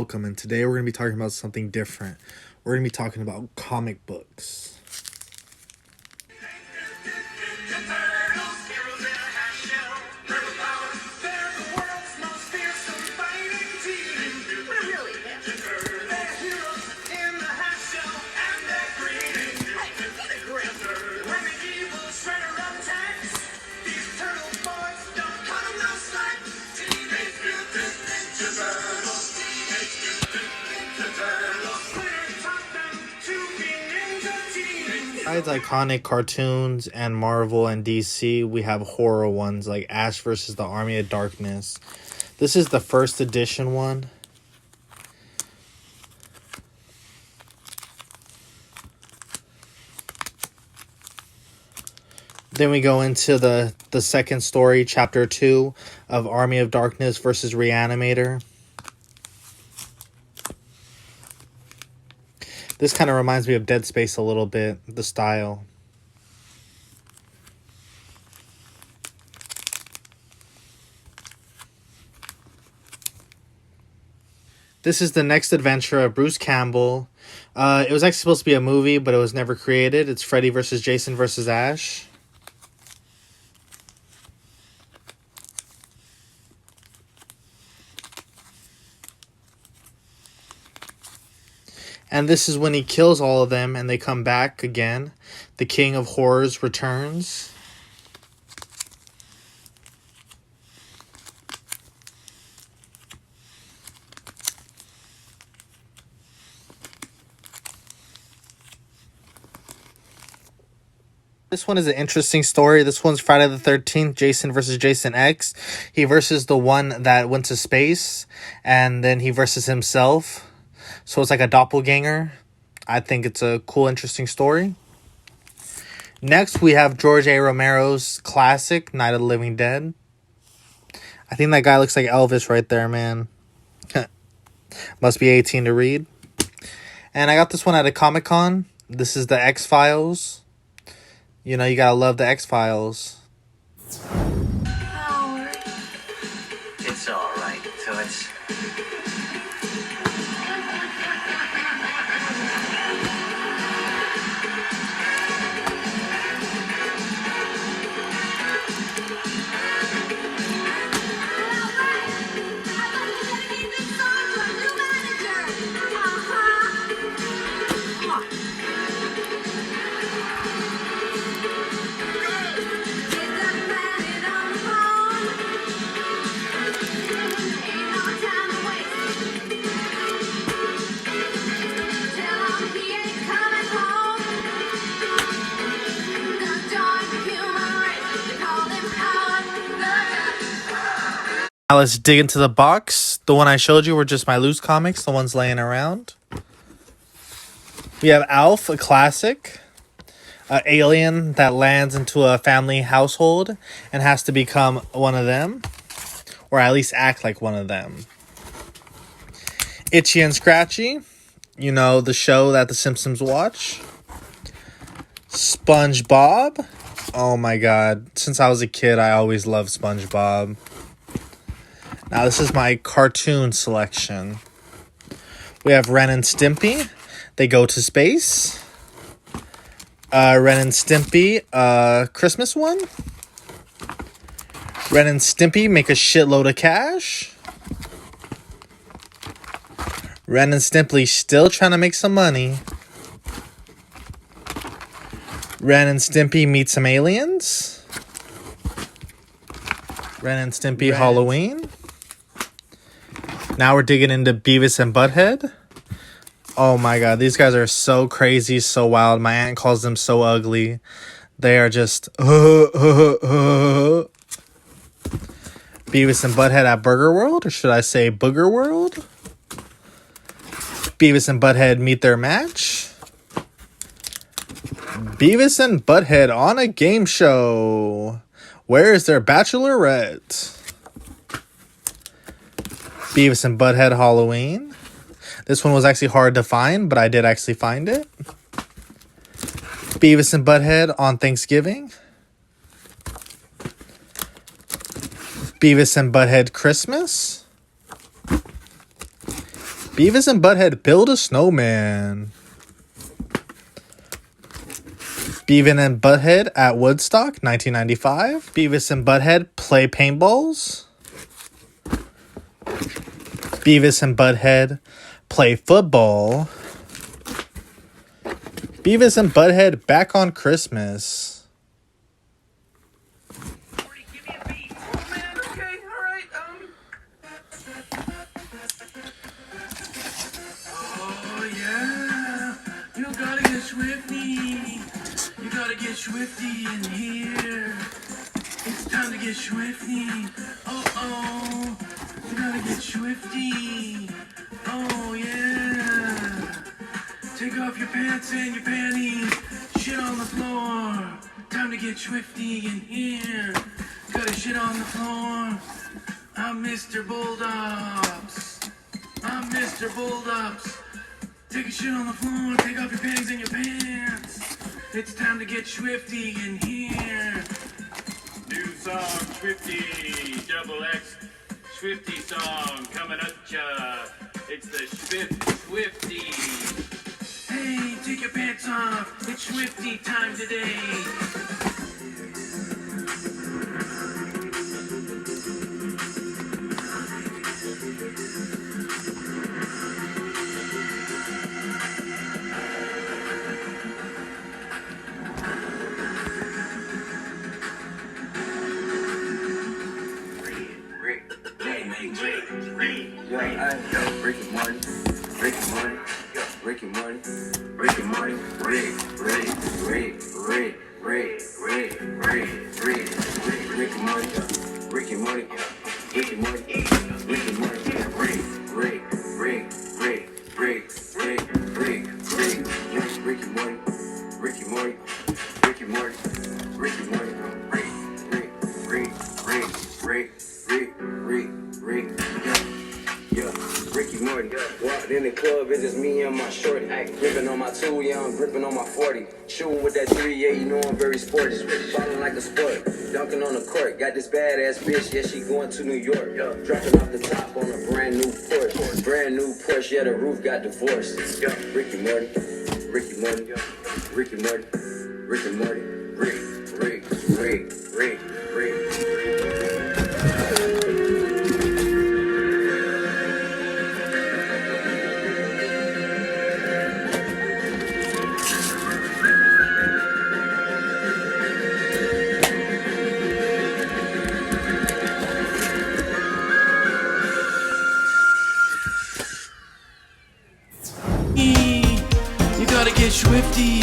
welcome, and today we're going to be talking about something different. We're going to be talking about comic books. Besides iconic cartoons and Marvel and DC, we have horror ones like Ash versus the Army of Darkness. This is the first edition one. Then we go into the second story, chapter 2 of Army of Darkness versus Reanimator. This kind of reminds me of Dead Space a little bit, the style. This is the next adventure of Bruce Campbell. It was actually supposed to be a movie, but it was never created. It's Freddy versus Jason versus Ash. And this is when he kills all of them and they come back again. The King of Horrors returns. This one is an interesting story. This one's Friday the 13th, Jason versus Jason X. He versus the one that went to space, and then he versus himself. So it's like a doppelganger. I think it's a cool, interesting story. Next, we have George A. Romero's classic, Night of the Living Dead. I think that guy looks like Elvis right there, man. Must be 18 to read. And I got this one at a Comic-Con. This is the X-Files. You know, you gotta love the X-Files. Howard. It's all right, Toots. Now let's dig into the box. The one I showed you were just my loose comics, the ones laying around. We have Alf, a classic. An alien that lands into a family household and has to become one of them. Or at least act like one of them. Itchy and Scratchy. You know, the show that the Simpsons watch. SpongeBob. Oh my god. Since I was a kid, I always loved SpongeBob. Now, this is my cartoon selection. We have Ren and Stimpy. They go to space. Ren and Stimpy, Christmas one. Ren and Stimpy make a shitload of cash. Ren and Stimpy still trying to make some money. Ren and Stimpy meet some aliens. Ren and Stimpy Halloween. Now we're digging into Beavis and Butthead. Oh my god, these guys are so crazy, so wild. My aunt calls them so ugly. They are just... Beavis and Butthead at Burger World? Or should I say Booger World? Beavis and Butthead meet their match. Beavis and Butthead on a game show. Where is their bachelorette? Beavis and Butthead Halloween. This one was actually hard to find, but I did actually find it. Beavis and Butthead on Thanksgiving. Beavis and Butthead Christmas. Beavis and Butthead build a snowman. Beavis and Butthead at Woodstock, 1995. Beavis and Butthead play paintballs. Beavis and Butthead play football. Beavis and Butthead back on Christmas. Give me a beat. Oh man, okay, alright, Oh yeah, you gotta get swifty. You gotta get swifty in here. It's time to get swifty. Oh, you gotta get swifty. Oh yeah. Take off your pants and your panties. Shit on the floor. Time to get swifty in here. Gotta shit on the floor. I'm Mr. Bulldogs. I'm Mr. Bulldogs. Take a shit on the floor. Take off your panties and your pants. It's time to get swifty in here. New song, Swifty, double X, Swifty song coming at ya. It's the Swifty. Hey, take your pants off. It's Swifty time today. Rick and Morty, Rick and Morty, Rick and Morty, Rick and Morty, Rick and Morty, Rick and Morty, Rick and Morty, Rick and Morty, Walked in the club, it's just me and my shorty. Gripping on my 2, yeah, I'm gripping on my 40. Shooting with that 3, yeah, you know I'm very sporty. Falling like a sport, dunking on the court. Got this badass bitch, yeah, she going to New York. Dropping off the top on a brand new Porsche. Brand new Porsche, yeah, the roof got divorced. Ricky Morty, Ricky Morty, Ricky Morty, Ricky Morty, Rick. You gotta get swifty.